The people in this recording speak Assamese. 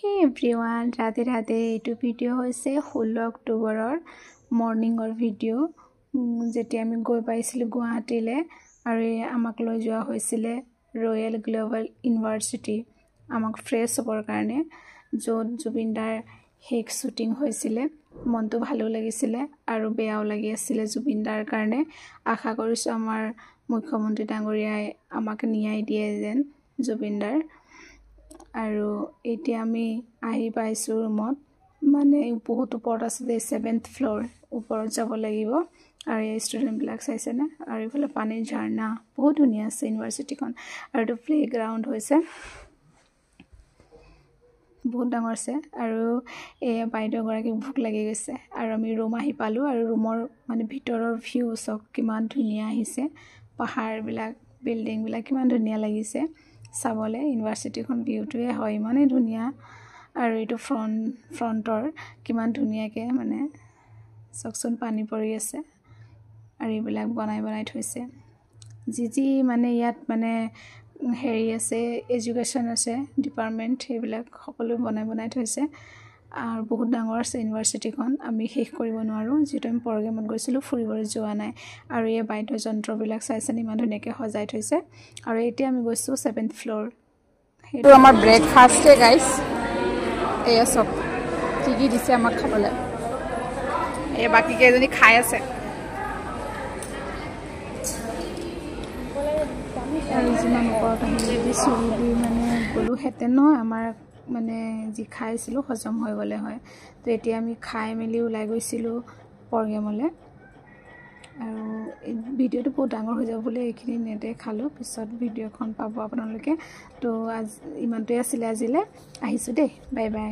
Hey everyone, Radhe Radhe. এইটো ভিডিও হৈছে 16 অক্টোবৰৰ মৰ্নিংৰ ভিডিও যেতি আমি গৈ পাইছিলো গুৱাহাটীলে আৰু আমাক লৈ যোৱা হৈছিল ৰয়েল গ্লোবাল ইউনিভাৰ্চিটি আমাক ফ্ৰেছ হ'বৰ কাৰণে য'ত জুবিনদাৰ হেক শুটিং হৈছিল মনটো ভালো লাগিছিল আৰু বেয়াও লাগি আছিল জুবিনদাৰ কাৰণে আশা কৰিছো আমাৰ মুখ্যমন্ত্ৰী ডাঙৰীয়াই আমাক ন্যায় দিয়ে যেন জুবিনদাৰ আৰু এতিয়া আমি আহি পাইছো ৰুমত মানে বহুত ওপৰত আছে 7th ফ্লোৰ ওপৰত যাব লাগিব আৰু এই ষ্টুডেন্ট বিলাক চাইছে না আৰু ইফালে পানীৰ ঝৰ্ণা বহুত ধুনীয়া আছে ইউনিভাৰ্চিটিখন আৰু এটা প্লেগ্ৰাউণ্ড হৈছে বহুত ডাঙৰ আছে আৰু এই বাইদেউ গৰাকী ভুক লাগি গৈছে আৰু আমি ৰুম আহি পালো আৰু ৰুমৰ মানে ভিতৰৰ ভিউ সব কিমান ধুনীয়া আহিছে পাহাৰ বিলাক বিল্ডিং বিলাক কিমান ধুনীয়া লাগিছে সাবলে ইউনিভাৰ্চিটিখন ভিউটোৱে হয় মানে ধুনীয়া আৰু এটো ফ্ৰন্টৰ কিমান ধুনীয়াকে মানে সকচোন পানী পৰি আছে আৰু এইবিলাক বনাই থৈছে জিজি মানে ইয়াত মানে হেৰি আছে এডুকেশ্যন আছে ডিপাৰ্টমেন্ট এইবিলাক সকলো বনাই থৈছে আৰু বহুত ডাঙৰ আছে ইউনিভাৰ্চিটিখন আমি শেষ কৰিব নোৱাৰো যেটো আমি প্ৰগ্ৰামত গৈছিলো ফুৰিবলৈ যোৱা নাই আৰু এই বাইদেউ যন্ত্ৰবিলাক চাইছেন ইমান ধুনীয়াকে সজাই থৈছে আৰু এতিয়া আমি গৈছো 7th ফ্লোৰ হেটো আমাৰ ব্ৰেকফাষ্ট গাইস এয়া সব কি দিছে আমাক খাবলৈ এই বাকি কেজনী খাই আছে আৰু যিমান ওপৰত আহিলে চুৰি মানে গলো হেতেন নহয় আমাৰ মানে যি খাইছিলো হজম হৈ গলে হয় তো এতিয়া আমি খাই মেলি ওলাই গৈছিলো প্ৰগ্ৰামলে আৰু ভিডিওটো বহুত ডাঙৰ হৈ যাব বুলি এইখিনি নেটে খালো পিছত ভিডিওখন পাব আপোনালোকে তো আজ ইমানটোই আছিল আজিলে আহিছো দেই বাই বাই